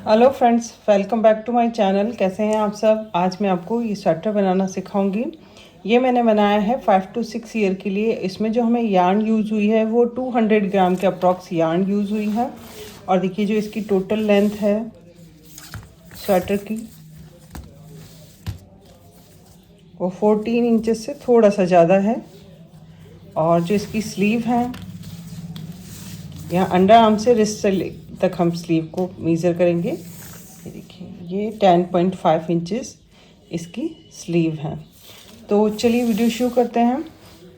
Hello friends, welcome back to my channel. कैसे हैं आप सब। आज मैं आपको ये स्वेटर बनाना सिखाऊंगी। ये मैंने बनाया है 5 to 6 ईयर के लिए। इसमें जो हमें यार्न यूज़ हुई है वो 200 ग्राम के अप्रॉक्स यार्न यूज़ हुई है। और देखिए जो इसकी टोटल लेंथ है स्वेटर की वो 14 इंचेस से थोड़ा सा ज़्यादा है। और जो इसकी स्लीव है, यहाँ अंडर आर्म से रिस्ट तक हम स्लीव को मेज़र करेंगे। ये देखिए, ये 10.5 इंचेस इसकी स्लीव है। तो चलिए वीडियो शुरू करते हैं।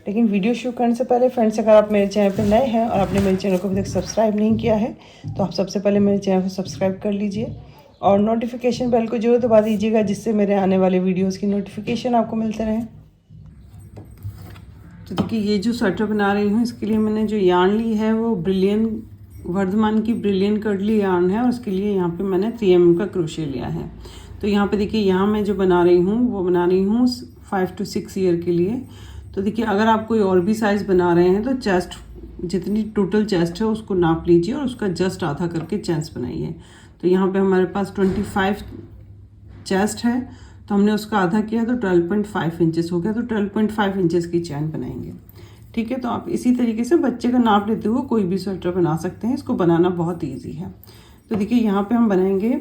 लेकिन वीडियो शुरू करने से पहले फ्रेंड्स, अगर आप मेरे चैनल पर नए हैं और आपने मेरे चैनल को अभी तक सब्सक्राइब नहीं किया है तो आप सबसे पहले मेरे चैनल को सब्सक्राइब कर लीजिए और नोटिफिकेशन बेल को जरूर दबा दीजिएगा, जिससे मेरे आने वाले वीडियोज़ की नोटिफिकेशन आपको मिलते रहें। तो देखिए, ये जो स्वेटर बना रही हूँ इसके लिए मैंने जो यार्न ली है वो वर्धमान की ब्रिलियन कर्डली यार्न है। और उसके लिए यहाँ पे मैंने 3mm का क्रोशे लिया है। तो यहाँ पे देखिए, यहाँ मैं जो बना रही हूँ वो बना रही हूँ 5 to 6 ईयर के लिए। तो देखिए, अगर आप कोई और भी साइज़ बना रहे हैं तो चेस्ट, जितनी टोटल चेस्ट है उसको नाप लीजिए और उसका जस्ट आधा करके चेस्ट बनाइए। तो यहाँ पर हमारे पास 25 चेस्ट है, तो हमने उसका आधा किया तो 12.5 इंचेस हो गया। तो 12.5 इंचेस की चैन बनाएंगे। ठीक है, तो आप इसी तरीके से बच्चे का नाप लेते हुए कोई भी स्वेटर बना सकते हैं। इसको बनाना बहुत इजी है। तो देखिए, यहाँ पे हम बनाएंगे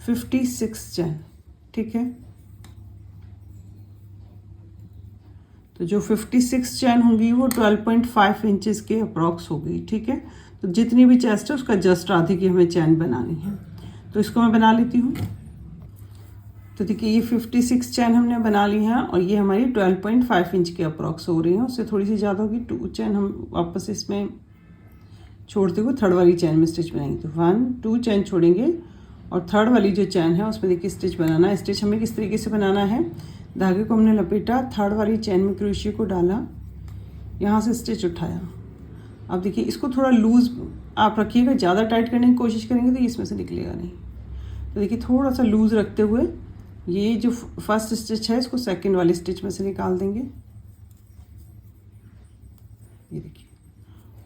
56 चैन। ठीक है, तो जो 56 चैन होंगी वो 12.5 इंचेस के अप्रॉक्स होगी। ठीक है, तो जितनी भी चेस्ट है उसका जस्ट आधे की हमें चैन बनानी है। तो इसको मैं बना लेती हूँ। तो देखिए, ये 56 चैन हमने बना ली है और ये हमारी 12.5 इंच के अप्रॉक्स हो रही है। उससे थोड़ी सी ज़्यादा होगी। 2 चैन हम वापस इसमें छोड़ते हुए थर्ड वाली चैन में स्टिच बनाएंगे। तो 1 2 चैन छोड़ेंगे और थर्ड वाली जो चैन है उसमें देखिए स्टिच बनाना है। स्टिच हमें किस तरीके से बनाना है, धागे को हमने लपेटा, थर्ड वाली चैन में क्रोशिया को डाला, यहाँ से स्टिच उठाया। अब देखिए, इसको थोड़ा लूज़ आप रखिएगा, ज़्यादा टाइट करने की कोशिश करेंगे तो इसमें से निकलेगा नहीं। तो देखिए, थोड़ा सा लूज़ रखते हुए ये जो फर्स्ट स्टिच है इसको सेकंड वाले स्टिच में से निकाल देंगे। ये देखिए,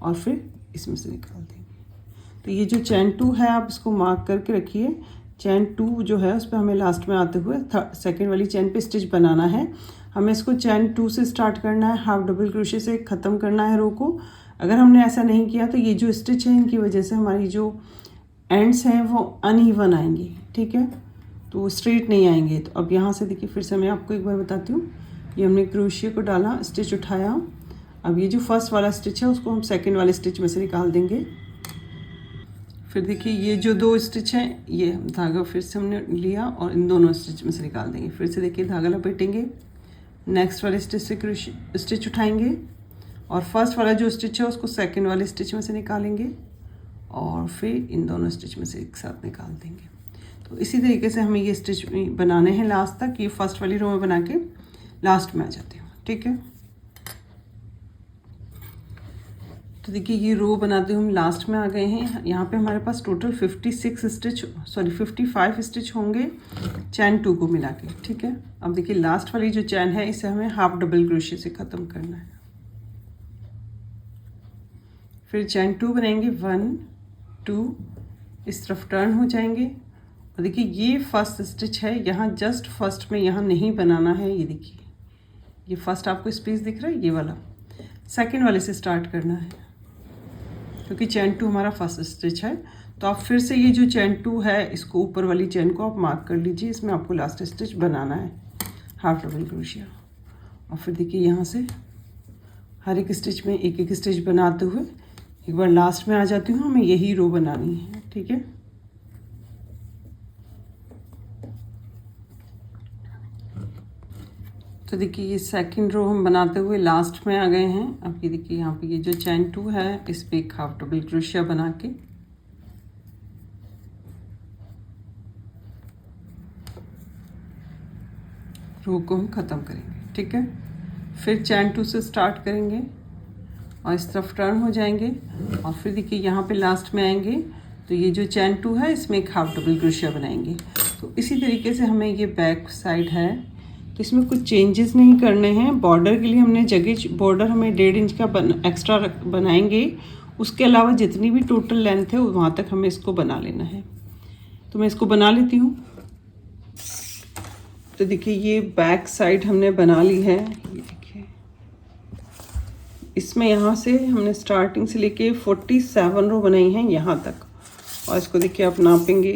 और फिर इसमें से निकाल देंगे। तो ये जो चैन 2 है आप इसको मार्क करके रखिए। चैन 2 जो है उस पर हमें लास्ट में आते हुए सेकंड वाली चैन पे स्टिच बनाना है। हमें इसको चैन 2 से स्टार्ट करना है, हाफ डबल क्रोशे से ख़त्म करना है रो को। अगर हमने ऐसा नहीं किया तो ये जो स्टिच है इनकी वजह से हमारी जो एंड्स हैं वो अनइवन आएंगी। ठीक है, तो स्ट्रेट नहीं आएंगे। तो अब यहाँ से देखिए, फिर से मैं आपको एक बार बताती हूँ। ये हमने क्रोशिया को डाला, स्टिच उठाया। अब ये जो फर्स्ट वाला स्टिच है उसको हम सेकंड वाले स्टिच में से निकाल देंगे। फिर देखिए, ये जो 2 स्टिच हैं ये धागा फिर से हमने लिया और इन दोनों स्टिच में से निकाल देंगे। फिर से देखिए, धागा लपेटेंगे, नेक्स्ट वाले स्टिच से स्टिच उठाएंगे और फर्स्ट वाला जो स्टिच है उसको सेकेंड वाले स्टिच में से निकालेंगे और फिर इन दोनों स्टिच में से एक साथ निकाल देंगे। तो इसी तरीके से हमें ये स्टिच बनाने हैं लास्ट तक। ये फर्स्ट वाली रो में बना के लास्ट में आ जाती हूँ। ठीक है, तो देखिए, ये रो बनाते हुए हम लास्ट में आ गए हैं। यहाँ पे हमारे पास टोटल 55 स्टिच होंगे चैन 2 को मिला के। ठीक है, अब देखिए, लास्ट वाली जो चैन है इसे हमें हाफ डबल क्रोशे से ख़त्म करना है। फिर चैन 2 बनाएंगे, 1 2, इस तरफ टर्न हो जाएंगे। और देखिए, ये फर्स्ट स्टिच है, यहाँ जस्ट फर्स्ट में यहाँ नहीं बनाना है। ये देखिए, ये फर्स्ट आपको स्पेस दिख रहा है, ये वाला सेकंड वाले से स्टार्ट करना है क्योंकि चैन 2 हमारा फर्स्ट स्टिच है। तो आप फिर से ये जो चैन 2 है इसको ऊपर वाली चैन को आप मार्क कर लीजिए। इसमें आपको लास्ट स्टिच बनाना है हाफ डबल क्रोशिया। और फिर देखिए, यहाँ से हर एक स्टिच में एक एक स्टिच बनाते हुए एक बार लास्ट में आ जाती हूँ। हमें यही रो बनानी है। ठीक है, तो देखिए, ये सेकंड रो हम बनाते हुए लास्ट में आ गए हैं। अब ये देखिए, यहाँ पे ये जो चैन 2 है इस पे एक हाफ डबल क्रोशिया बना के रो को हम ख़त्म करेंगे। ठीक है, फिर चैन 2 से स्टार्ट करेंगे और इस तरफ टर्न हो जाएंगे और फिर देखिए, यहाँ पे लास्ट में आएंगे तो ये जो चैन 2 है इसमें एक हाफ डबल क्रोशिया बनाएंगे। तो इसी तरीके से हमें ये बैक साइड है तो इसमें कुछ चेंजेस नहीं करने हैं। बॉर्डर के लिए हमने जगह, बॉर्डर हमें 1.5 इंच का एक्स्ट्रा बनाएंगे। उसके अलावा जितनी भी टोटल लेंथ है वहाँ तक हमें इसको बना लेना है। तो मैं इसको बना लेती हूँ। तो देखिए ये बैक साइड हमने बना ली है। ये देखिए इसमें यहाँ से हमने स्टार्टिंग से लेके 47 रो बनाई हैं यहाँ तक। और इसको देखिए आप नापेंगे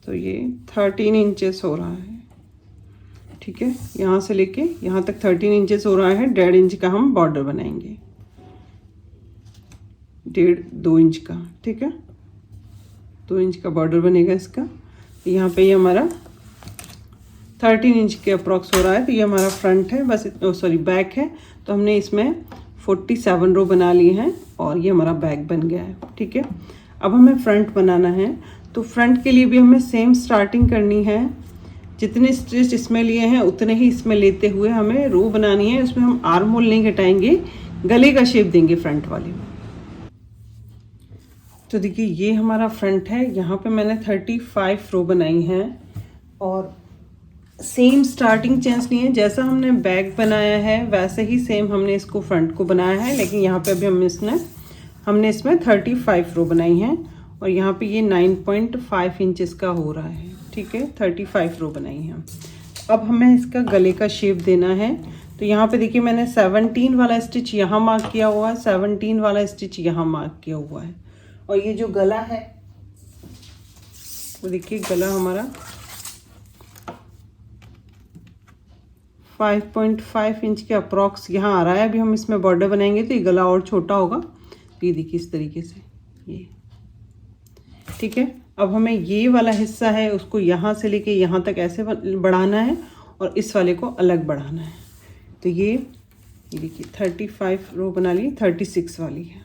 तो ये 13 इंचेस हो रहा है। ठीक है, यहाँ से लेके यहाँ तक 13 इंचेस हो रहा है। 1.5 इंच का हम बॉर्डर बनाएंगे, 1.5-2 इंच का। ठीक है, 2 इंच का बॉर्डर बनेगा इसका। यहाँ पे ये हमारा 13 इंच के अप्रॉक्स हो रहा है। तो ये हमारा फ्रंट है, बस सॉरी बैक है। तो हमने इसमें 47 रो बना लिए हैं और ये हमारा बैक बन गया है। ठीक है, अब हमें फ्रंट बनाना है। तो फ्रंट के लिए भी हमें सेम स्टार्टिंग करनी है। जितने स्टिच इसमें लिए हैं उतने ही इसमें लेते हुए हमें रो बनानी है। उसमें हम आर्म होल नहीं घटाएंगे, गले का शेप देंगे फ्रंट वाले में। तो देखिए ये हमारा फ्रंट है। यहाँ पे मैंने 35 रो बनाई हैं और सेम स्टार्टिंग चेंज नहीं है। जैसा हमने बैक बनाया है वैसे ही सेम हमने इसको फ्रंट को बनाया है। लेकिन यहाँ पे अभी हमने इसमें 35 रो बनाई हैं और यहाँ पे ये 9.5 इंचेस का हो रहा है। ठीक है, 35 रो बनाई हैं। अब हमें इसका गले का शेप देना है। तो यहाँ पे देखिए मैंने 17 वाला स्टिच यहाँ मार्क किया हुआ है, 17 वाला स्टिच यहाँ मार्क किया हुआ है। और ये जो गला है वो देखिए गला हमारा 5.5 इंच के अप्रॉक्स यहाँ आ रहा है। अभी हम इसमें बॉर्डर बनाएंगे तो ये गला और छोटा होगा। तो ये देखिए इस तरीके से ये। ठीक है, अब हमें ये वाला हिस्सा है उसको यहाँ से लेके यहाँ तक ऐसे बढ़ाना है और इस वाले को अलग बढ़ाना है। तो ये देखिए 35 रो बना ली, 36 वाली है।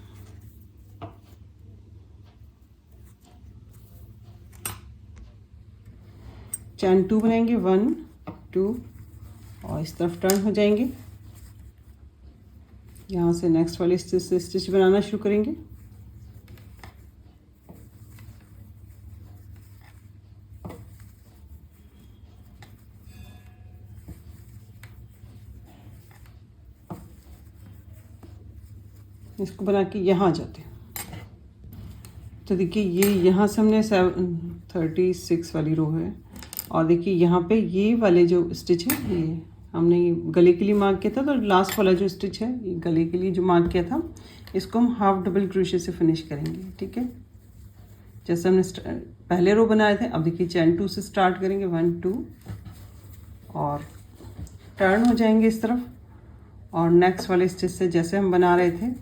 चैन 2 बनाएंगे, 1 2 और इस तरफ टर्न हो जाएंगे। यहाँ से नेक्स्ट वाले स्टिच से स्टिच बनाना शुरू करेंगे। इसको बना के यहाँ जाते हैं। तो देखिए ये यहाँ से हमने 36 वाली रो है और देखिए यहाँ पे ये वाले जो स्टिच है ये हमने ये गले के लिए मार्क किया था। तो लास्ट वाला जो स्टिच है ये गले के लिए जो मार्क किया था, इसको हम हाफ डबल क्रोशे से फिनिश करेंगे। ठीक है, जैसे हमने पहले रो बनाए थे। अब देखिए चैन 2 से स्टार्ट करेंगे, 1 2 और टर्न हो जाएंगे इस तरफ और नेक्स्ट वाले स्टिच से जैसे हम बना रहे थे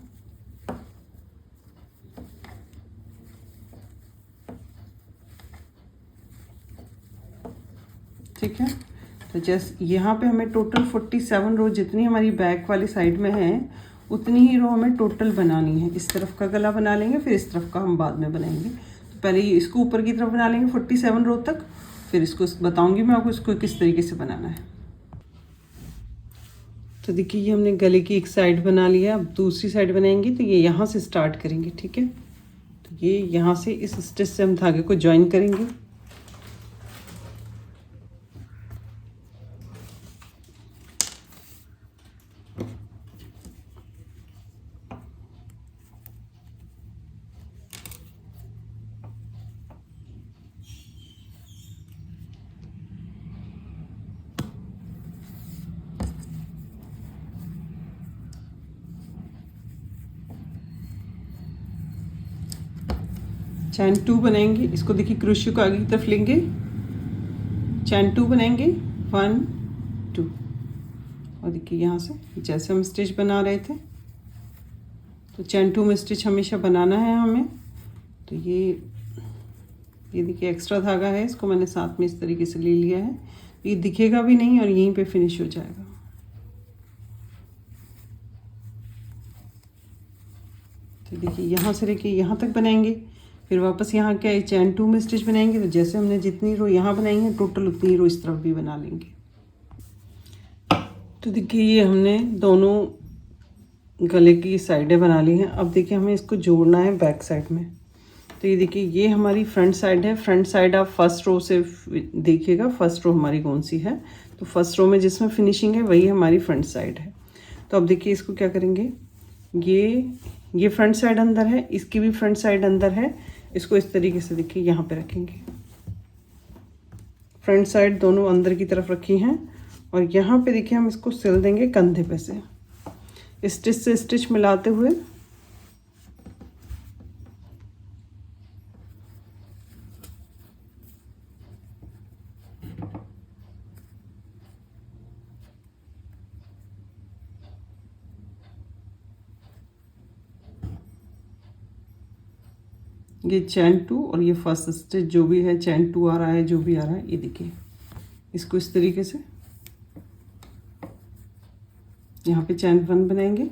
ठीक है। तो जैसे यहाँ पे हमें टोटल 47 रो जितनी हमारी बैक वाली साइड में है उतनी ही रो हमें टोटल बनानी है। इस तरफ का गला बना लेंगे, फिर इस तरफ का हम बाद में बनाएंगे। तो पहले इसको ऊपर की तरफ बना लेंगे 47 रो तक, फिर इसको बताऊंगी मैं आपको इसको किस तरीके से बनाना है। तो देखिए ये हमने गले की एक साइड बना लिया। अब दूसरी साइड बनाएंगे तो ये यहाँ से स्टार्ट करेंगे। ठीक है, तो ये यहाँ से इस स्टिच से हम धागे को ज्वाइन करेंगे। चैन 2 बनाएंगे। इसको देखिए क्रोशे को आगे की तरफ लेंगे, चैन 2 बनाएंगे, 1 2 और देखिए यहाँ से जैसे हम स्टिच बना रहे थे तो चैन 2 में स्टिच हमेशा बनाना है हमें। तो ये देखिए एक्स्ट्रा धागा है, इसको मैंने साथ में इस तरीके से ले लिया है। ये दिखेगा भी नहीं और यहीं पे फिनिश हो जाएगा। तो देखिए यहाँ से लेके यहाँ तक बनाएंगे, फिर वापस यहाँ क्या चैन 2 में स्टिच बनाएंगे। तो जैसे हमने जितनी रो यहाँ बनाई है टोटल उतनी रो इस तरफ भी बना लेंगे। तो देखिए ये हमने दोनों गले की साइडें बना ली हैं। अब देखिए हमें इसको जोड़ना है बैक साइड में। तो ये देखिए ये हमारी फ्रंट साइड है। फ्रंट साइड आप फर्स्ट रो से देखिएगा, फर्स्ट रो हमारी कौन सी है। तो फर्स्ट रो में जिसमें फिनिशिंग है वही हमारी फ्रंट साइड है। तो अब देखिए इसको क्या करेंगे, ये ये फ्रंट साइड अंदर है, इसकी भी फ्रंट साइड अंदर है। इसको इस तरीके से देखिए यहाँ पे रखेंगे, फ्रंट साइड दोनों अंदर की तरफ रखी हैं और यहाँ पे देखिए हम इसको सिल देंगे कंधे पे से, स्टिच से स्टिच मिलाते हुए। ये चैन 2 और ये फर्स्ट स्टिच जो भी है, चैन 2 आ रहा है, जो भी आ रहा है, ये देखिए इसको इस तरीके से यहाँ पे चैन 1 बनाएंगे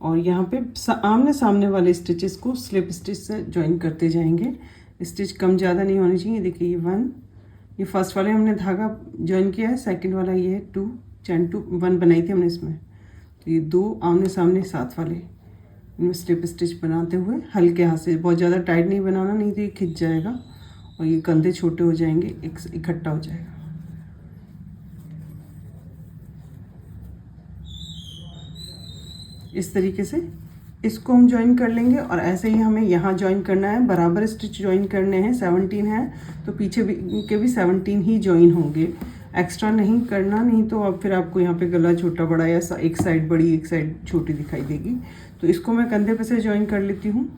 और यहाँ पे आमने सामने वाले स्टिचेस को स्लिप स्टिच से ज्वाइन करते जाएंगे। स्टिच कम ज़्यादा नहीं होनी चाहिए। देखिए ये 1, ये फर्स्ट वाले हमने धागा ज्वाइन किया है, सेकंड वाला ये है 2, चैन 2 1 बनाई थी हमने इसमें, तो ये 2 आमने सामने साथ वाले, इनमें स्लिप स्टिच बनाते हुए हल्के हाथ से, बहुत ज़्यादा टाइट नहीं बनाना, नहीं तो ये खिंच जाएगा और ये कंधे छोटे हो जाएंगे, इकट्ठा हो जाएगा। इस तरीके से इसको हम ज्वाइन कर लेंगे और ऐसे ही हमें यहाँ ज्वाइन करना है, बराबर स्टिच ज्वाइन करने हैं। 17 है तो पीछे भी के भी 17 ही ज्वाइन होंगे, एक्स्ट्रा नहीं करना, नहीं तो अब फिर आपको यहाँ पे गला छोटा बड़ा या एक साइड बड़ी एक साइड छोटी दिखाई देगी। तो इसको मैं कंधे पे से ज्वाइन कर लेती हूँ।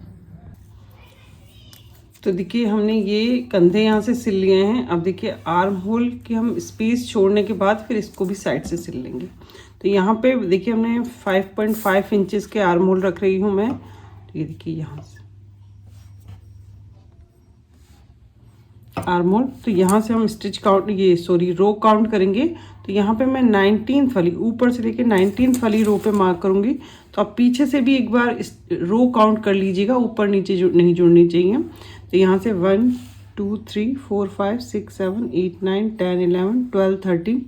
तो देखिए हमने ये कंधे यहाँ से सिल लिए हैं। अब देखिए आर्म होल की हम स्पेस छोड़ने के बाद फिर इसको भी साइड से सिल लेंगे। तो यहाँ पे देखिए हमने 5.5 इंचेस के आर्म होल रख रही हूँ मैं। तो ये देखिए यहाँ से आर्म होल, तो यहाँ से हम स्टिच काउंट रो काउंट करेंगे। तो यहाँ पे मैं 19th वाली, ऊपर से लेके 19th वाली रो पे मार्क करूँगी। तो आप पीछे से भी एक बार रो काउंट कर लीजिएगा, ऊपर नीचे नहीं जुड़नी चाहिए। तो यहाँ से 1 2 3 4 5 6 7 8 9 10 11 12 13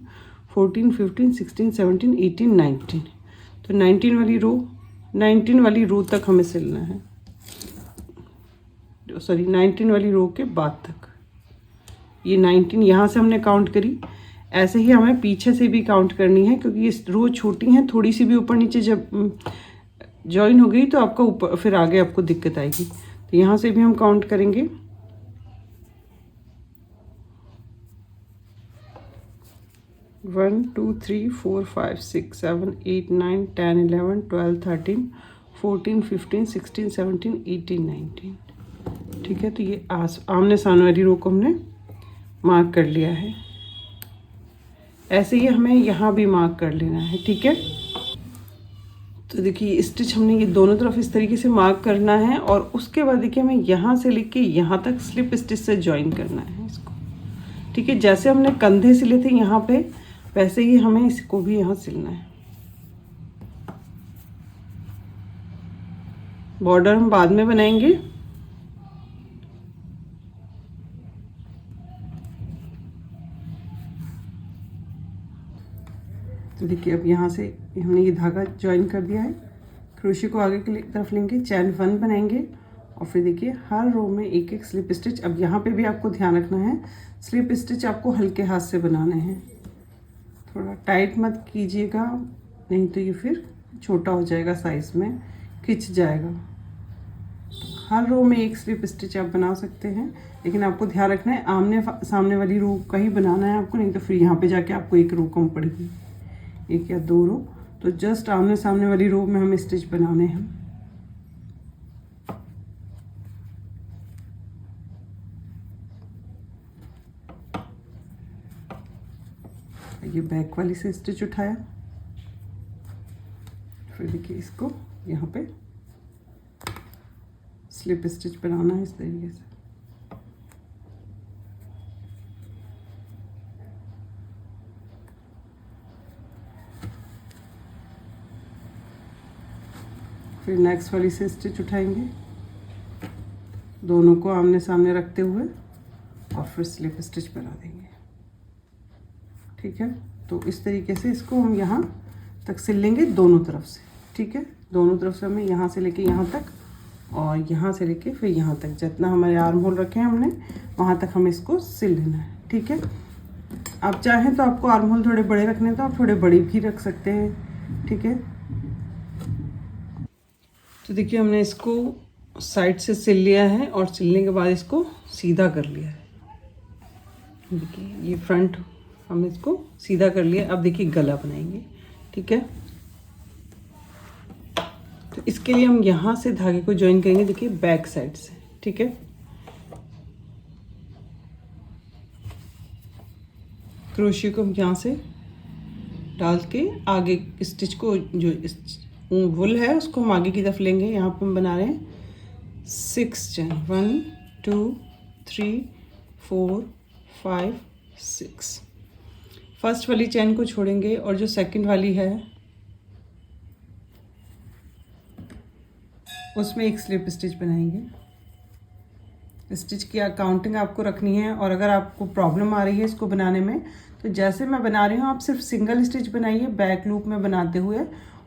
14 15 16 17 18 19, तो 19 वाली रो तक हमें सिलना है, 19 वाली रो के बाद तक। ये 19 यहाँ से हमने काउंट करी, ऐसे ही हमें पीछे से भी काउंट करनी है, क्योंकि ये रो छोटी हैं, थोड़ी सी भी ऊपर नीचे जब जॉइन हो गई तो आपका ऊपर फिर आगे आपको दिक्कत आएगी। तो यहाँ से भी हम काउंट करेंगे। 1 2 3 4 5 6 7 8 9 10 11 12 13 14 15 16 17 18 19, ठीक है। तो ये आमने सामने वाली रो को हमने मार्क कर लिया है। ऐसे ही हमें यहाँ भी मार्क कर लेना है, ठीक है। तो देखिए स्टिच हमने ये दोनों तरफ इस तरीके से मार्क करना है और उसके बाद देखिए हमें यहाँ से लेके यहाँ तक स्लिप स्टिच से ज्वाइन करना है इसको, ठीक है। जैसे हमने कंधे सिले थे यहाँ पे, वैसे ही हमें इसको भी यहाँ सिलना है। बॉर्डर हम बाद में बनाएंगे। तो देखिए अब यहाँ से हमने ये धागा ज्वाइन कर दिया है, क्रोशे को आगे की तरफ लेंगे, चैन 1 बनाएंगे और फिर देखिए हर रो में एक एक स्लिप स्टिच। अब यहाँ पे भी आपको ध्यान रखना है, स्लिप स्टिच आपको हल्के हाथ से बनाने हैं, थोड़ा टाइट मत कीजिएगा, नहीं तो ये फिर छोटा हो जाएगा, साइज में खिंच जाएगा। हर रो में एक स्लिप स्टिच आप बना सकते हैं, लेकिन आपको ध्यान रखना है आमने सामने वाली रो का ही बनाना है आपको, नहीं तो फिर यहाँ पे जाके आपको एक रो कम पड़ेगी, 1 या 2 रो। तो जस्ट आमने सामने वाली रो में हमें स्टिच बनाने हैं। ये बैक वाली से स्टिच उठाया, फिर देखिए इसको यहाँ पे स्लिप स्टिच बनाना है इस तरीके से। फिर नेक्स्ट वाली से स्टिच उठाएंगे, दोनों को आमने सामने रखते हुए और फिर स्लिप स्टिच बना देंगे, ठीक है। तो इस तरीके से इसको हम यहाँ तक सिल लेंगे दोनों तरफ से, ठीक है। दोनों तरफ से हमें यहाँ से लेके यहाँ तक और यहाँ से लेके फिर यहाँ तक, जितना हमारे आर्म होल रखे हैं हमने वहाँ तक हमें इसको सिल लेना है, ठीक है। आप चाहें तो आपको आर्म होल थोड़े बड़े रखने तो आप थोड़े बड़े भी रख सकते हैं, ठीक है। तो देखिए हमने इसको साइड से सिल लिया है और सिलने के बाद इसको सीधा कर लिया है। देखिए ये फ्रंट हम इसको सीधा कर लिया। अब देखिए गला बनाएंगे, ठीक है। तो इसके लिए हम यहाँ से धागे को ज्वाइन करेंगे, देखिए बैक साइड से, ठीक है। क्रोशियो को हम यहाँ से डाल के आगे स्टिच को, जो वुल है उसको हम आगे की तरफ लेंगे। यहाँ पे हम बना रहे हैं 6 चेन, 1 2 3 4 5 6। फर्स्ट वाली चेन को छोड़ेंगे और जो सेकंड वाली है उसमें एक स्लिप स्टिच बनाएंगे। स्टिच की काउंटिंग आपको रखनी है, और अगर आपको प्रॉब्लम आ रही है इसको बनाने में तो जैसे मैं बना रही हूँ आप सिर्फ सिंगल स्टिच बनाइए बैक लूप में बनाते हुए,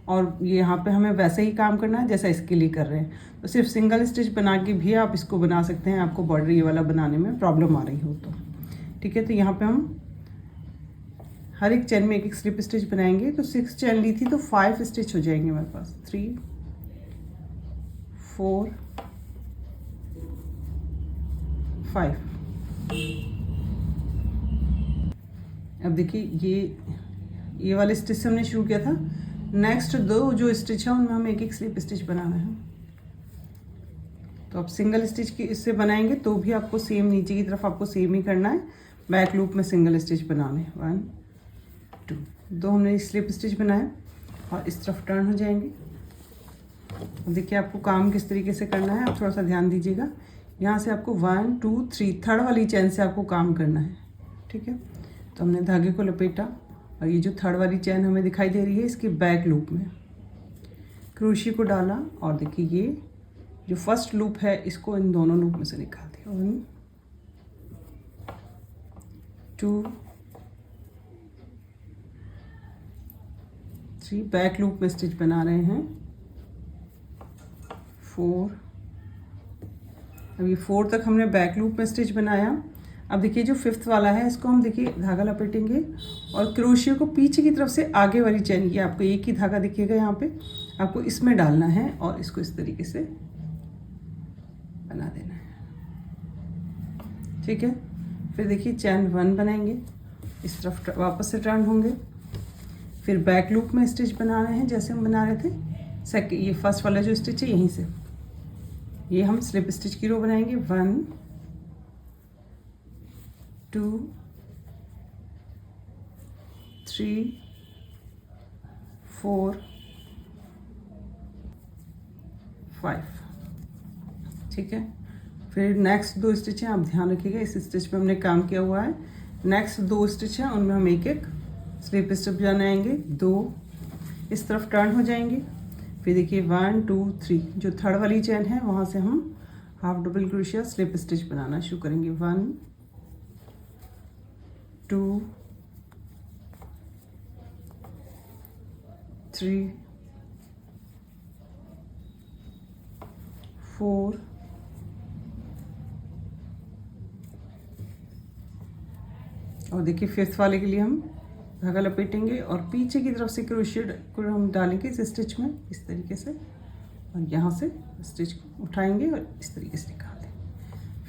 और ये यहाँ पे हमें वैसे ही काम करना है जैसा इसके लिए कर रहे हैं। तो सिर्फ सिंगल स्टिच बना के भी आप इसको बना सकते हैं, आपको बॉर्डर ये वाला बनाने में प्रॉब्लम आ रही हो तो, ठीक है। तो यहाँ पे हम हर एक चेन में एक एक स्लिप स्टिच बनाएंगे। तो 6 चेन ली थी तो 5 स्टिच हो जाएंगे हमारे पास, 3 4 5। अब देखिए ये वाले स्टिच से हमने शुरू किया था। नेक्स्ट 2 जो स्टिच है उनमें हमें एक एक स्लिप स्टिच बनाना है। तो आप सिंगल स्टिच की इससे बनाएंगे तो भी आपको सेम नीचे की तरफ आपको सेम ही करना है, बैक लूप में सिंगल स्टिच बनाने। 1 2 2 हमने स्लिप स्टिच बनाए और इस तरफ टर्न हो जाएंगे। देखिए आपको काम किस तरीके से करना है, आप थोड़ा सा ध्यान दीजिएगा। यहाँ से आपको 1 2 3 थर्ड वाली चेन से आपको काम करना है, ठीक है। तो हमने धागे को लपेटा और ये जो थर्ड वाली चेन हमें दिखाई दे रही है इसके बैक लूप में क्रोशियो को डाला, और देखिए ये जो फर्स्ट लूप है इसको इन दोनों लूप में से निकाल दिया। 1 2 3 बैक लूप में स्टिच बना रहे हैं, 4। अब ये 4 तक हमने बैक लूप में स्टिच बनाया। अब देखिए जो 5th वाला है इसको हम देखिए धागा लपेटेंगे और क्रोशियो को पीछे की तरफ से आगे वाली चेन की, आपको एक ही धागा दिखेगा यहाँ पे, आपको इसमें डालना है और इसको इस तरीके से बना देना है, ठीक है। फिर देखिए चेन 1 बनाएंगे, इस तरफ वापस से टर्न होंगे, फिर बैक लूप में स्टिच बना रहे हैं जैसे हम बना रहे थे। सेकंड ये फर्स्ट वाला जो स्टिच है यहीं से ये हम स्लिप स्टिच की रो बनाएंगे। 1 2 3 4 5, ठीक है। फिर नेक्स्ट 2 स्टिच हैं, आप ध्यान रखिएगा इस स्टिच पे हमने काम किया हुआ है। नेक्स्ट 2 स्टिच हैं उनमें हम एक एक स्लिप स्टिच बनाएंगे। 2 इस तरफ टर्न हो जाएंगे, फिर देखिए 1 2 3 जो थर्ड वाली चेन है वहाँ से हम half double crochet slip stitch बनाना शुरू करेंगे। 1 2 3 4 और देखिए 5th वाले के लिए हम धागा लपेटेंगे और पीछे की तरफ से क्रोशिया को हम डालेंगे इस स्टिच में इस तरीके से, और यहाँ से स्टिच को उठाएंगे और इस तरीके से निकाल दें।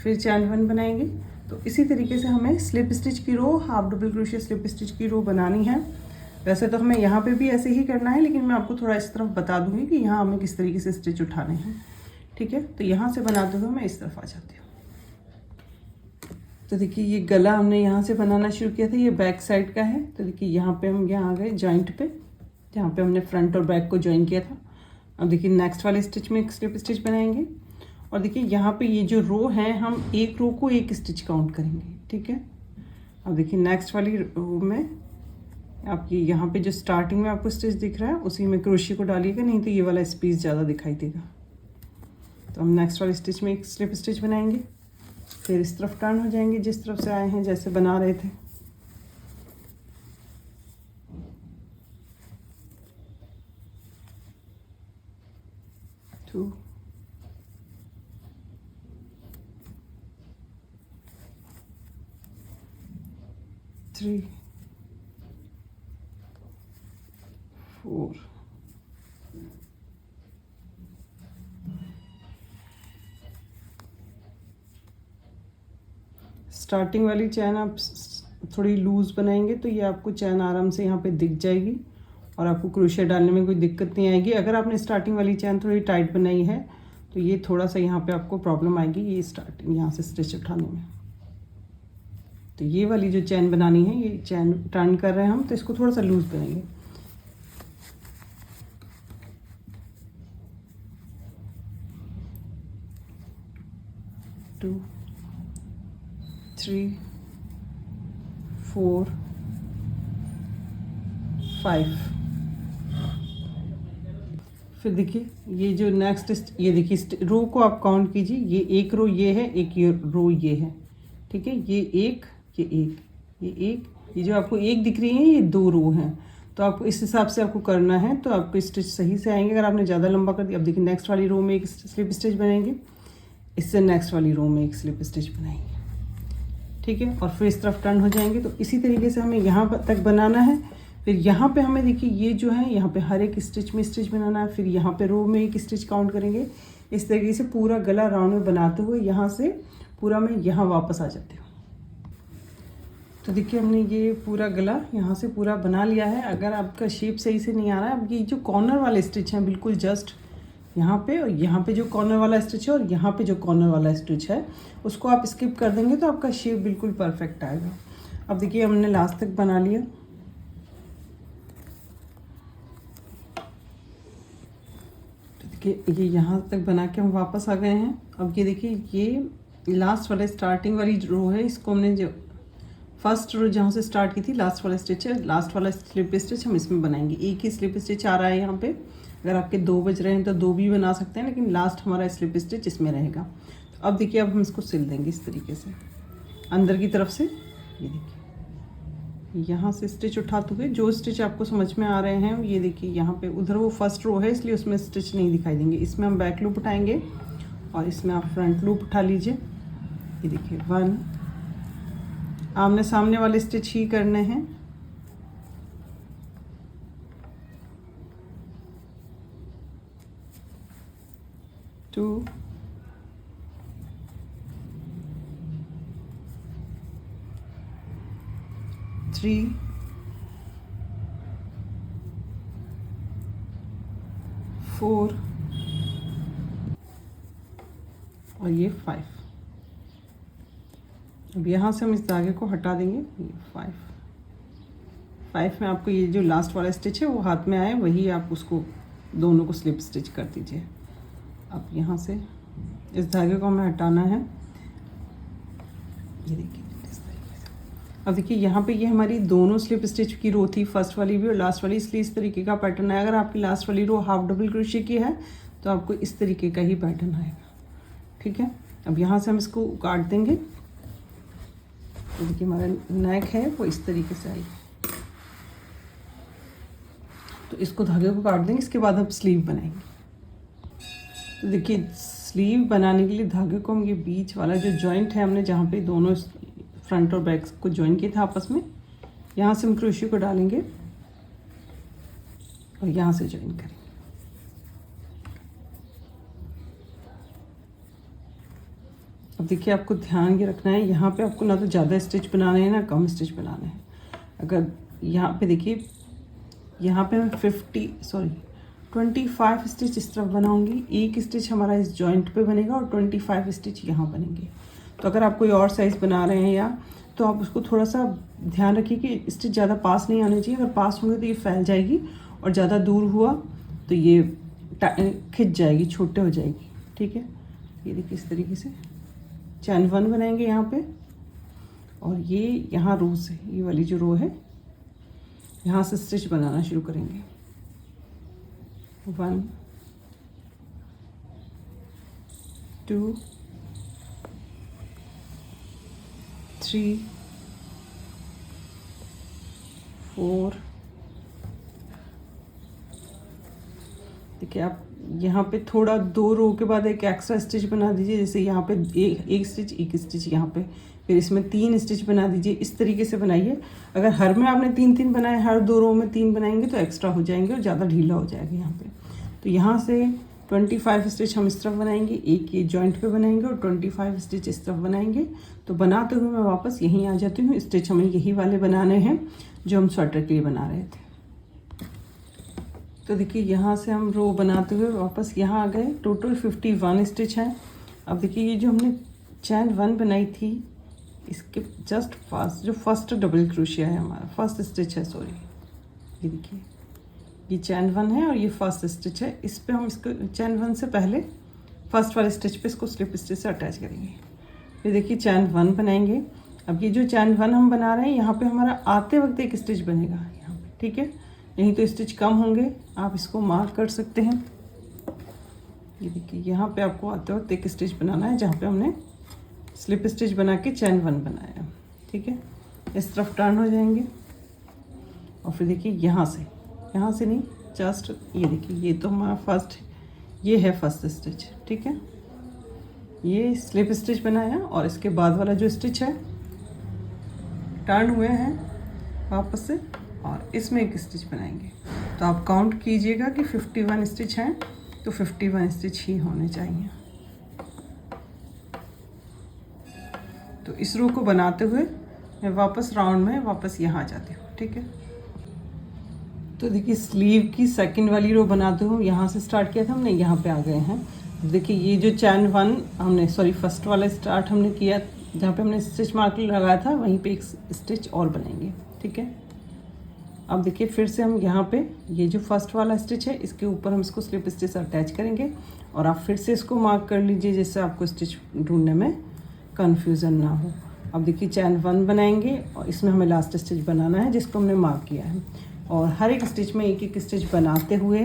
फिर चैन 1 बनाएंगे। तो इसी तरीके से हमें स्लिप स्टिच की row, half double crochet slip stitch की रो बनानी है। वैसे तो हमें यहाँ पे भी ऐसे ही करना है, लेकिन मैं आपको थोड़ा इस तरफ बता दूंगी कि यहाँ हमें किस तरीके से स्टिच उठाने हैं, ठीक है। तो यहाँ से बनाते हुए मैं इस तरफ आ जाती हूँ। तो देखिए ये गला हमने यहाँ से बनाना शुरू किया था, ये बैक साइड का है। तो देखिए यहाँ पे हम यहाँ आ गए जॉइंट पे, जहाँ पे हमने फ्रंट और बैक को ज्वाइन किया था। अब देखिए नेक्स्ट वाले स्टिच में एक स्लिप स्टिच बनाएंगे, और देखिए यहाँ पे ये जो रो है हम एक रो को एक स्टिच काउंट करेंगे, ठीक है। अब देखिए नेक्स्ट वाली रो में आपकी यहाँ पे जो स्टार्टिंग में आपको स्टिच दिख रहा है उसी में क्रोशिया को डालिएगा, नहीं तो ये वाला स्पेस ज़्यादा दिखाई देगा। तो हम नेक्स्ट वाले स्टिच में एक स्लिप स्टिच बनाएंगे, फिर इस तरफ टर्न हो जाएंगे जिस तरफ से आए हैं जैसे बना रहे थे। टू 3 4 स्टार्टिंग वाली चैन आप थोड़ी लूज़ बनाएंगे तो ये आपको चैन आराम से यहाँ पे दिख जाएगी और आपको क्रोशिया डालने में कोई दिक्कत नहीं आएगी। अगर आपने स्टार्टिंग वाली चैन थोड़ी टाइट बनाई है तो ये थोड़ा सा यहाँ पे आपको प्रॉब्लम आएगी ये स्टार्टिंग यहाँ से स्टिच उठाने में। तो ये वाली जो चैन बनानी है, ये चैन टर्न कर रहे हैं हम, तो इसको थोड़ा सा लूज़ बनाएंगे। टू, 3, 4, 5। फिर देखिए ये जो नेक्स्ट, ये देखिए रो को आप काउंट कीजिए, ये एक रो ये है, एक ये रो ये है, ठीक है। ये एक, ये एक, ये एक, ये जो आपको एक दिख रही है ये 2 रो हैं। तो आपको इस हिसाब से आपको करना है तो आपको स्टिच सही से आएंगे। अगर आपने ज़्यादा लंबा कर दिया, अब देखिए नेक्स्ट वाली रो में एक स्लिप स्टिच बनाएंगे, इससे नेक्स्ट वाली रो में एक स्लिप स्टिच बनाएंगे, ठीक है। और फिर इस तरफ टर्न हो जाएंगे। तो इसी तरीके से हमें यहाँ तक बनाना है। फिर यहाँ पे हमें देखिए ये जो है यहाँ पे हर एक स्टिच में स्टिच बनाना है। फिर यहाँ पे रो में एक स्टिच काउंट करेंगे। इस तरीके से पूरा गला राउंड में बनाते हुए यहाँ से पूरा मैं यहाँ वापस आ जाती हूँ। तो देखिए हमने ये पूरा गला यहाँ से पूरा बना लिया है। अगर आपका शेप सही से नहीं आ रहा है, अब ये जो कॉर्नर वाले स्टिच हैं बिल्कुल जस्ट यहाँ पे, और यहाँ पे जो कॉर्नर वाला स्टिच है और यहाँ पे जो कॉर्नर वाला स्टिच है उसको आप स्किप कर देंगे तो आपका शेप बिल्कुल परफेक्ट आएगा। अब देखिए हमने लास्ट तक बना लिया। तो देखिए ये यहाँ तक बना के हम वापस आ गए हैं। अब ये देखिए ये लास्ट वाला स्टार्टिंग वाली रो है, इसको हमने जो फर्स्ट रो जहाँ से स्टार्ट की थी लास्ट वाला स्टिच है, लास्ट वाला स्लिप स्टिच हम इसमें बनाएंगे। एक ही स्लिप स्टिच आ रहा है यहाँ पे। अगर आपके 2 बज रहे हैं तो 2 भी बना सकते हैं, लेकिन लास्ट हमारा स्लिप स्टिच इसमें रहेगा। तो अब देखिए अब हम इसको सिल देंगे इस तरीके से अंदर की तरफ से। ये देखिए यहाँ से स्टिच उठाते हुए जो स्टिच आपको समझ में आ रहे हैं, ये देखिए यहाँ पे उधर वो फर्स्ट रो है इसलिए उसमें स्टिच नहीं दिखाई देंगे। इसमें हम बैक लूप उठाएंगे और इसमें आप फ्रंट लूप उठा लीजिए। ये देखिए 1, आमने सामने वाले स्टिच ही करने हैं। 2, 3, 4 और ये 5। अब यहाँ से हम इस धागे को हटा देंगे। ये 5 में आपको ये जो लास्ट वाला स्टिच है वो हाथ में आए, वही आप उसको दोनों को स्लिप स्टिच कर दीजिए। अब यहाँ से इस धागे को हमें हटाना है। ये देखिए इस तरीके से। अब देखिए यहाँ पे ये हमारी दोनों स्लिप स्टिच की रो थी, फर्स्ट वाली भी और लास्ट वाली, इसलिए इस तरीके का पैटर्न है। अगर आपकी लास्ट वाली रो हाफ डबल क्रोशिया की है तो आपको इस तरीके का ही पैटर्न आएगा, ठीक है। अब यहाँ से हम इसको काट देंगे। तो देखिए हमारा नेक है वो इस तरीके से आएगी। तो इसको धागे को काट देंगे, इसके बाद हम स्लीव बनाएंगे। तो देखिए स्लीव बनाने के लिए धागे को हम ये बीच वाला जो जॉइंट है, हमने जहाँ पे दोनों फ्रंट और बैक को जॉइन किया था आपस में, यहाँ से हम क्रोशिया को डालेंगे और यहाँ से जॉइन करेंगे। अब देखिए आपको ध्यान ये रखना है, यहाँ पे आपको ना तो ज़्यादा स्टिच बनाने हैं ना कम स्टिच बनाने हैं। अगर यहाँ पे देखिए यहाँ पे मैं 25 स्टिच इस तरफ बनाऊंगी, एक स्टिच हमारा इस जॉइंट पे बनेगा और 25 स्टिच यहाँ बनेंगे। तो अगर आप कोई और साइज़ बना रहे हैं या तो आप उसको थोड़ा सा ध्यान रखिए कि स्टिच ज़्यादा पास नहीं आने चाहिए। अगर पास होंगे तो ये फैल जाएगी और ज़्यादा दूर हुआ तो ये खिंच जाएगी, छोटे हो जाएगी, ठीक है। ये देखिए इस तरीके से चैन 1 बनाएंगे यहाँ पे, और ये यहाँ रो से, ये वाली जो रो है यहाँ से स्टिच बनाना शुरू करेंगे। 1, 2, 3, 4। देखिए आप यहाँ पे थोड़ा 2 रो के बाद एक एक्स्ट्रा स्टिच बना दीजिए। जैसे यहाँ पे एक स्टिच यहाँ पे, फिर इसमें 3 स्टिच बना दीजिए। इस तरीके से बनाइए। अगर हर में आपने 3 बनाए, हर 2 रो में 3 बनाएंगे तो एक्स्ट्रा हो जाएंगे और ज़्यादा ढीला हो जाएगा यहाँ पे। तो यहाँ से 25 स्टिच हम इस तरफ बनाएंगे, एक ये जॉइंट पे बनाएंगे और 25 स्टिच इस तरफ बनाएंगे। तो बनाते हुए मैं वापस यहीं आ जाती हूँ। स्टिच हमें यही वाले बनाने हैं जो हम स्वेटर के लिए बना रहे थे। तो देखिए यहाँ से हम रो बनाते हुए वापस यहाँ आ गए। टोटल 51 स्टिच हैं। अब देखिए ये जो हमने चैन 1 बनाई थी, इसके जस्ट जो फर्स्ट डबल क्रोशिया है हमारा, फर्स्ट स्टिच है, सॉरी, ये देखिए ये चैन 1 है और ये फर्स्ट स्टिच है। इस पे हम इसको चैन 1 से पहले फर्स्ट वाले स्टिच पे इसको स्लिप स्टिच से अटैच करेंगे। फिर देखिए चैन 1 बनाएंगे। अब ये जो चैन 1 हम बना रहे हैं, यहाँ पे हमारा आते वक्त एक स्टिच बनेगा यहाँ पे, ठीक है, नहीं तो स्टिच कम होंगे, आप इसको मार्क कर सकते हैं। ये देखिए यहाँ पे आपको आते वक्त एक स्टिच बनाना है जहाँ पे हमने स्लिप स्टिच बना के चैन 1 बनाया, ठीक है। इस तरफ टर्न हो जाएंगे और फिर देखिए यहाँ से नहीं, जस्ट ये देखिए ये तो हमारा फर्स्ट, ये है फर्स्ट स्टिच, ठीक है। ये स्लिप स्टिच बनाया और इसके बाद वाला जो स्टिच है टर्न हुए हैं वापस से और इसमें एक स्टिच बनाएंगे। तो आप काउंट कीजिएगा कि 51 स्टिच हैं, तो 51 स्टिच ही होने चाहिए। तो इस रो को बनाते हुए मैं वापस राउंड में वापस यहाँ आ जाती हूँ, ठीक है। तो देखिए स्लीव की सेकंड वाली रो बनाते हुए यहाँ से स्टार्ट किया था हमने, यहाँ पे आ गए हैं। देखिए ये जो चैन 1 हमने, सॉरी फर्स्ट वाला स्टार्ट हमने किया, जहाँ पे हमने स्टिच मार्क लगाया था वहीं पे एक स्टिच और बनाएंगे, ठीक है। अब देखिए फिर से हम यहाँ पे ये जो फर्स्ट वाला स्टिच है इसके ऊपर हम इसको स्लिप स्टिच से अटैच करेंगे और आप फिर से इसको मार्क कर लीजिए जिससे आपको स्टिच ढूंढने में कन्फ्यूज़न ना हो। अब देखिए चैन 1 बनाएंगे और इसमें हमें लास्ट स्टिच बनाना है जिसको हमने मार्क किया है और हर एक स्टिच में एक एक स्टिच बनाते हुए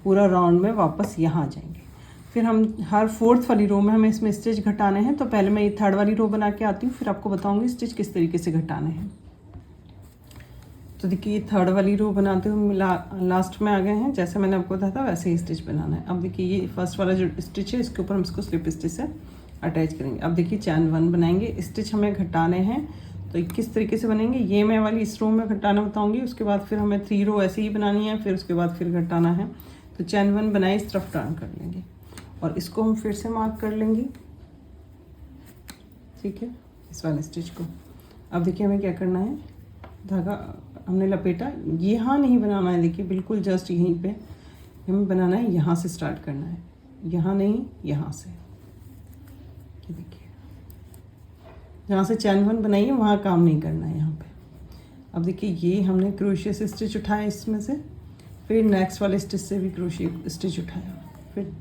पूरा राउंड में वापस यहाँ आ जाएंगे। फिर हम हर फोर्थ वाली रो में हमें इसमें स्टिच घटाने हैं। तो पहले मैं ये थर्ड वाली रो बना के आती हूँ, फिर आपको बताऊँगी स्टिच किस तरीके से घटाने हैं। तो देखिए ये थर्ड वाली रो बनाते हुए लास्ट में आ गए हैं, जैसे मैंने आपको बताया था वैसे ही स्टिच बनाना है। अब देखिए ये फर्स्ट वाला जो स्टिच है इसके ऊपर हम इसको स्लिप स्टिच से अटैच करेंगे। अब देखिए चैन 1 बनाएंगे, स्टिच हमें घटाने हैं तो किस तरीके से बनेंगे ये मैं वाली इस रो में घटाना बताऊंगी। उसके बाद फिर हमें 3 रो ऐसे ही बनानी है, फिर उसके बाद फिर घटाना है। तो चैन 1 बनाए, इस तरफ टर्न कर लेंगे और इसको हम फिर से मार्क कर लेंगे, ठीक है, इस वाले स्टिच को। अब देखिए हमें क्या करना है, धागा हमने लपेटा, यहाँ नहीं बनाना है, देखिए बिल्कुल जस्ट यहीं पे हमें बनाना है, यहाँ से स्टार्ट करना है, यहाँ नहीं यहाँ से। ये देखिए जहाँ से चैन 1 बनाई है वहाँ काम नहीं करना है यहाँ पे। अब देखिए ये हमने क्रोशिया से स्टिच उठाया इसमें से, फिर नेक्स्ट वाले स्टिच से भी क्रोशिया स्टिच उठाया, फिर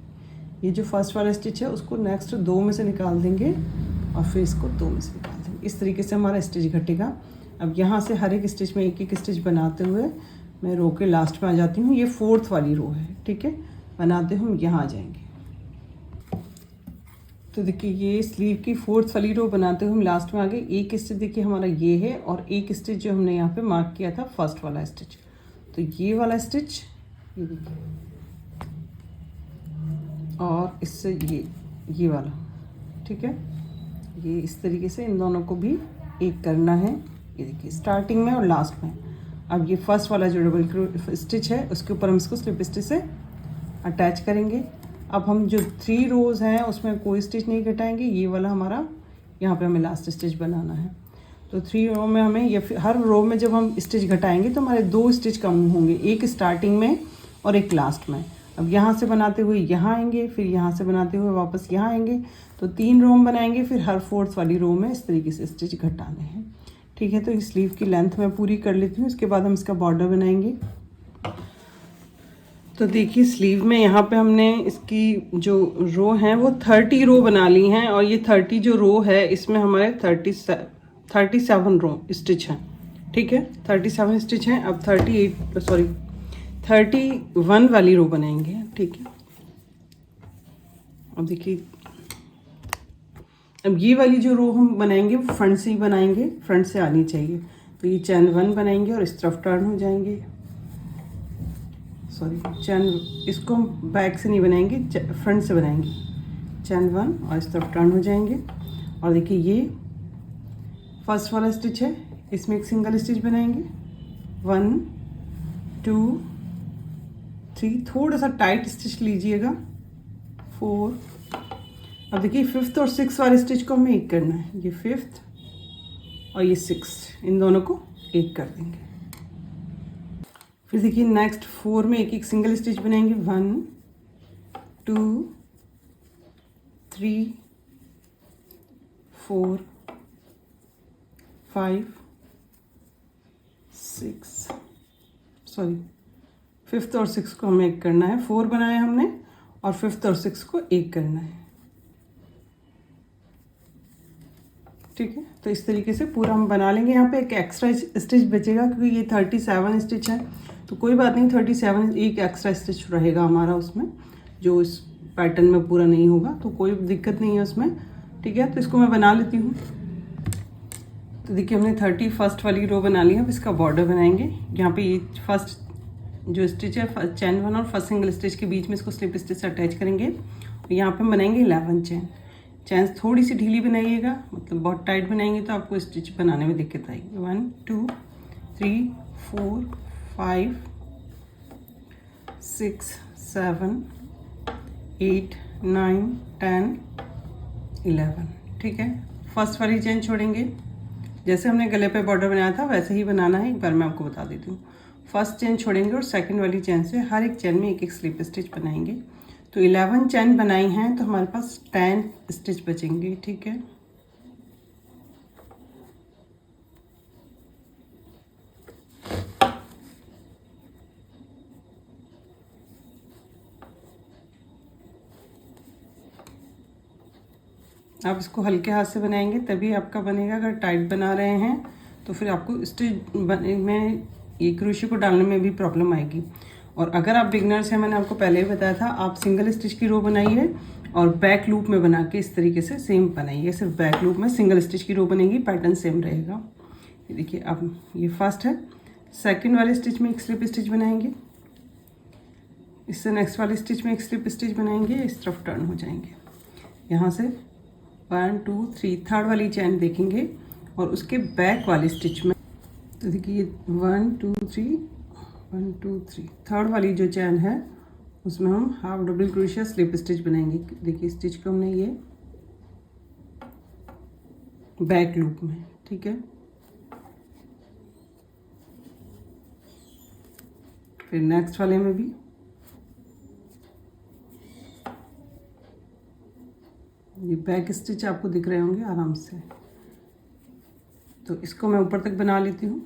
ये जो फर्स्ट वाला स्टिच है उसको नेक्स्ट 2 में से निकाल देंगे और फिर इसको 2 में से निकाल देंगे। इस तरीके से हमारा स्टिच घटेगा। अब यहाँ से हर एक स्टिच में एक एक स्टिच बनाते हुए मैं रो के लास्ट में आ जाती हूँ। ये फोर्थ वाली रो है, ठीक है, बनाते हम यहाँ आ जाएंगे। तो देखिए ये स्लीव की फोर्थ वाली रो बनाते हुए हम लास्ट में आ गए। एक स्टिच देखिए हमारा ये है और एक स्टिच जो हमने यहाँ पे मार्क किया था फर्स्ट वाला स्टिच, तो ये वाला स्टिच ये देखिए और इससे ये वाला, ठीक है, ये इस तरीके से इन दोनों को भी एक करना है। ये देखिए स्टार्टिंग में और लास्ट में। अब ये फर्स्ट वाला जो डबल स्टिच है उसके ऊपर हम इसको स्लिप स्टिच से अटैच करेंगे। अब हम जो 3 रोज़ हैं उसमें कोई स्टिच नहीं घटाएंगे, ये वाला हमारा यहाँ पे हमें लास्ट स्टिच बनाना है। तो 3 रो में हमें ये हर रो में जब हम स्टिच घटाएंगे तो हमारे 2 स्टिच कम होंगे, एक स्टार्टिंग में और एक लास्ट में। अब यहाँ से बनाते हुए यहाँ आएंगे, फिर यहाँ से बनाते हुए वापस यहाँ आएंगे, तो 3 रो हम बनाएंगे। फिर हर फोर्थ वाली रो में इस तरीके से स्टिच घटाने हैं, ठीक है। तो इस स्लीव की लेंथ मैं पूरी कर लेती हूँ, इसके बाद हम इसका बॉर्डर बनाएंगे। तो देखिए स्लीव में यहाँ पे हमने इसकी जो रो हैं वो 30 रो बना ली हैं और ये 30 जो रो है इसमें हमारे 37 रो स्टिच हैं, ठीक है, 37 स्टिच हैं। अब 31 वाली रो बनाएंगे, ठीक है। अब देखिए अब ये वाली जो रो हम बनाएंगे वो फ्रंट से ही बनाएंगे, फ्रंट से आनी चाहिए। तो ये चैन 1 बनाएंगे और इस तरफ टर्न हो जाएंगे, सॉरी चैन, इसको हम बैक से नहीं बनाएंगे, फ्रंट से बनाएंगे। चैन 1 और इस तरफ टर्न हो जाएंगे और देखिए ये फर्स्ट वाला स्टिच है, इसमें एक सिंगल स्टिच बनाएंगे, 1 2 3, थोड़ा सा टाइट स्टिच लीजिएगा 4। अब देखिए 5th और 6th वाले स्टिच को हमें एक करना है, ये 5th और ये 6th, इन दोनों को एक कर देंगे। फिर देखिए नेक्स्ट 4 में एक एक सिंगल स्टिच बनाएंगे, 1 2 3 4 5 6, सॉरी 5th और 6th को हमें एक करना है, 4 बनाया हमने और 5th और 6th को एक करना है, ठीक है। तो इस तरीके से पूरा हम बना लेंगे। यहाँ पे एक एक्स्ट्रा स्टिच बचेगा क्योंकि ये 37 स्टिच है, तो कोई बात नहीं, 37 एक एक्स्ट्रा स्टिच रहेगा हमारा उसमें, जो इस पैटर्न में पूरा नहीं होगा, तो कोई दिक्कत नहीं है उसमें, ठीक है। तो इसको मैं बना लेती हूँ। तो देखिए हमने 31st वाली रो बना ली है। अब इसका बॉर्डर बनाएंगे। यहाँ पे ये फर्स्ट जो स्टिच है, फर्स्ट चैन 1 और फर्स्ट सिंगल स्टिच के बीच में इसको स्लिप स्टिच से अटैच करेंगे और यहाँ पे बनाएंगे 11 चैन। चैन थोड़ी सी ढीली बनाइएगा, मतलब बहुत टाइट बनाएंगे तो आपको स्टिच बनाने में दिक्कत आएगी। 1 2 3 4 5 6 7 8 9 10 11, ठीक है। फर्स्ट वाली चैन छोड़ेंगे, जैसे हमने गले पे बॉर्डर बनाया था वैसे ही बनाना है। एक बार मैं आपको बता देती हूँ। फर्स्ट चेन छोड़ेंगे और सेकंड वाली चेन से हर एक चेन में एक एक स्लिप स्टिच बनाएंगे। तो 11 चेन बनाई हैं तो हमारे पास 10 स्टिच बचेंगे, ठीक है। आप इसको हल्के हाथ से बनाएंगे तभी आपका बनेगा। अगर टाइट बना रहे हैं तो फिर आपको स्टिच में ये क्रोशे को डालने में भी प्रॉब्लम आएगी। और अगर आप बिगनर्स हैं, मैंने आपको पहले ही बताया था, आप सिंगल स्टिच की रो बनाइए और बैक लूप में बना के इस तरीके से सेम बनाइए। सिर्फ बैक लूप में सिंगल स्टिच की रो बनेगी, पैटर्न सेम रहेगा। ये देखिए अब ये फर्स्ट है, सेकंड वाले स्टिच में एक स्लिप स्टिच बनाएंगे, इससे नेक्स्ट वाले स्टिच में एक स्लिप स्टिच बनाएंगे, इस तरफ टर्न हो जाएंगे। यहाँ से 1 2 3 थर्ड वाली चैन देखेंगे और उसके बैक वाले स्टिच में, तो देखिए 1 2 3 1 2 3 थर्ड वाली जो चैन है उसमें हम half double crochet slip stitch बनाएंगे। देखिए स्टिच को हमने ये बैक लूप में, ठीक है। फिर नेक्स्ट वाले में भी ये बैक स्टिच आपको दिख रहे होंगे आराम से। तो इसको मैं ऊपर तक बना लेती हूँ।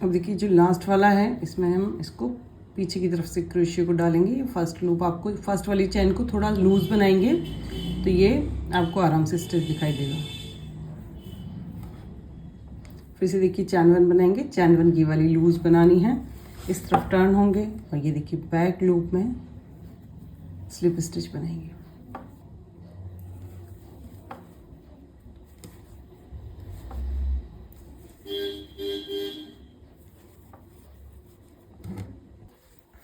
अब देखिए जो लास्ट वाला है इसमें हम इसको पीछे की तरफ से क्रोशिया को डालेंगे। फर्स्ट लूप आपको फर्स्ट वाली चैन को थोड़ा लूज बनाएंगे तो ये आपको आराम से स्टिच दिखाई देगा। फिर से देखिए चैन 1 बनाएंगे, चैन 1 की वाली लूज बनानी है, इस तरफ टर्न होंगे और ये देखिए बैक लूप में स्लिप स्टिच बनाएंगे।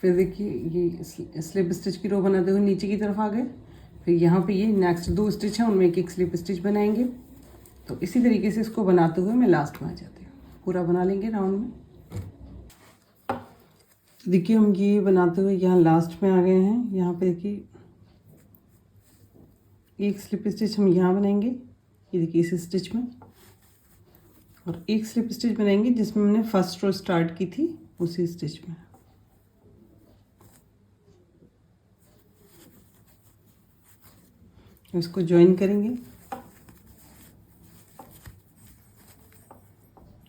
फिर देखिए ये स्लिप स्टिच की रो बनाते हुए नीचे की तरफ आ गए। फिर यहाँ पे ये नेक्स्ट 2 स्टिच हैं, उनमें एक एक स्लिप स्टिच बनाएंगे। तो इसी तरीके से इसको बनाते हुए मैं लास्ट में आ जाती हूँ। पूरा बना लेंगे राउंड में। तो देखिए हम ये बनाते हुए यहाँ लास्ट में आ गए हैं। यहाँ पे देखिए एक स्लिप स्टिच हम यहाँ बनाएंगे, ये देखिए इस स्टिच में, और एक स्लिप स्टिच बनाएंगे जिसमें हमने फर्स्ट रो स्टार्ट की थी उसी स्टिच में। इसको ज्वाइन करेंगे।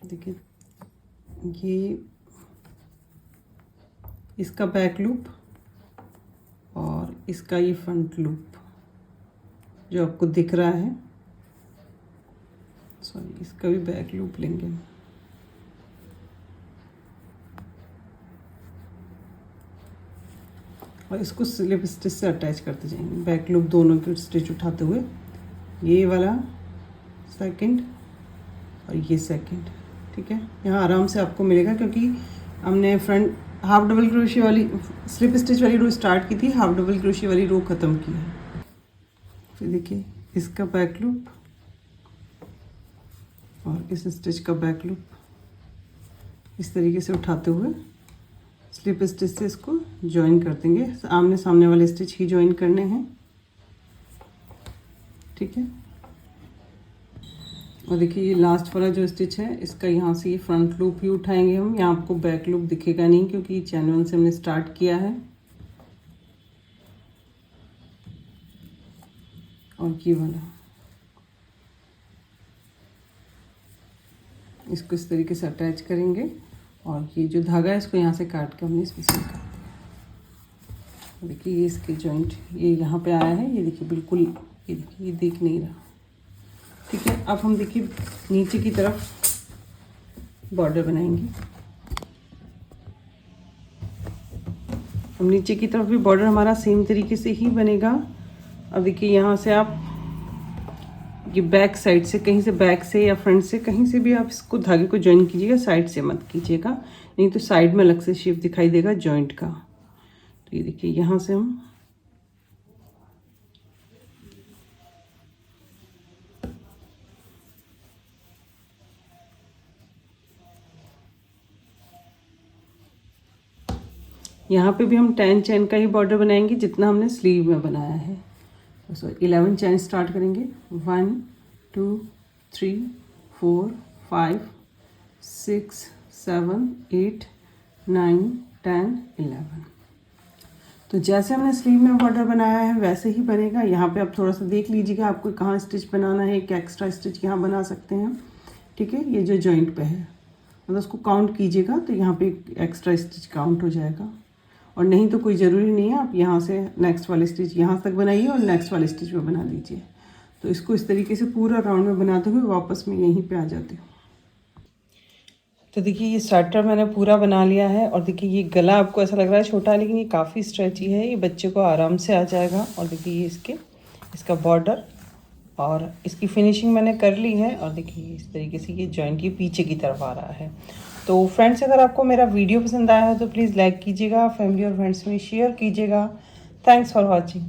देखिए ये इसका बैक लूप और इसका ये फ्रंट लूप जो आपको दिख रहा है, सॉरी इसका भी बैक लूप लेंगे। और इसको स्लिप स्टिच से अटैच करते जाएंगे, बैक लूप दोनों के स्टिच उठाते हुए। ये वाला सेकंड और ये सेकंड, ठीक है। यहाँ आराम से आपको मिलेगा क्योंकि हमने फ्रंट हाफ डबल क्रोशे वाली स्लिप स्टिच वाली रो स्टार्ट की थी, हाफ डबल क्रोशे वाली रो ख़त्म की है। फिर देखिए इसका बैक लूप और इस स्टिच का बैक लूप इस तरीके से उठाते हुए स्लिप स्टिच से इसको जॉइन कर देंगे। आमने सामने वाले स्टिच ही जॉइन करने हैं, ठीक है। और देखिए ये लास्ट वाला जो स्टिच है इसका यहाँ से ये फ्रंट लूप ही उठाएंगे हम। यहाँ आपको बैक लूप दिखेगा नहीं क्योंकि चैन 1 से हमने स्टार्ट किया है। और ये वाला इसको इस तरीके से अटैच करेंगे और ये जो धागा है इसको यहाँ से काट के हमने इसमें सिल कर दिया। देखिए ये इसके जॉइंट ये यहाँ पे आया है, ये देखिए बिल्कुल, ये देखिए ये दिख नहीं रहा, ठीक है। अब हम देखिए नीचे की तरफ बॉर्डर बनाएंगे। हम नीचे की तरफ भी बॉर्डर हमारा सेम तरीके से ही बनेगा। अब देखिए यहाँ से आप ये बैक साइड से, कहीं से बैक से या फ्रंट से कहीं से भी आप इसको धागे को ज्वाइन कीजिएगा, साइड से मत कीजिएगा, नहीं तो साइड में अलग से शेप दिखाई देगा जॉइंट का। तो ये देखिए यहाँ से हम यहाँ पे भी हम 10 चैन का ही बॉर्डर बनाएंगे जितना हमने स्लीव में बनाया है। तो 11 चैन स्टार्ट करेंगे। 1 2 3 4 5 6 7 8 9 10 11। तो जैसे हमने स्लीव में बॉर्डर बनाया है वैसे ही बनेगा। यहाँ पे आप थोड़ा सा देख लीजिएगा आपको कहाँ स्टिच बनाना है, एक एक्स्ट्रा स्टिच यहाँ बना सकते हैं, ठीक है। ये जो जॉइंट पे है मतलब उसको काउंट कीजिएगा तो यहाँ पे एक्स्ट्रा स्टिच काउंट हो जाएगा। और नहीं तो कोई ज़रूरी नहीं है, आप यहाँ से नेक्स्ट वाले स्टिच यहाँ तक बनाइए और नेक्स्ट वाले स्टिच में बना लीजिए। तो इसको इस तरीके से पूरा राउंड में बनाते हुए वापस में यहीं पे आ जाती हूँ। तो देखिए ये स्टार्टर मैंने पूरा बना लिया है और देखिए ये गला आपको ऐसा लग रहा है छोटा है लेकिन ये काफ़ी स्ट्रेची है, ये बच्चे को आराम से आ जाएगा। और देखिए ये इसका बॉर्डर और इसकी फिनिशिंग मैंने कर ली है। और देखिए इस तरीके से ये जॉइंट की पीछे की तरफ आ रहा है। तो फ्रेंड्स अगर आपको मेरा वीडियो पसंद आया हो तो प्लीज़ लाइक कीजिएगा, फैमिली और फ्रेंड्स में शेयर कीजिएगा। Thanks for watching.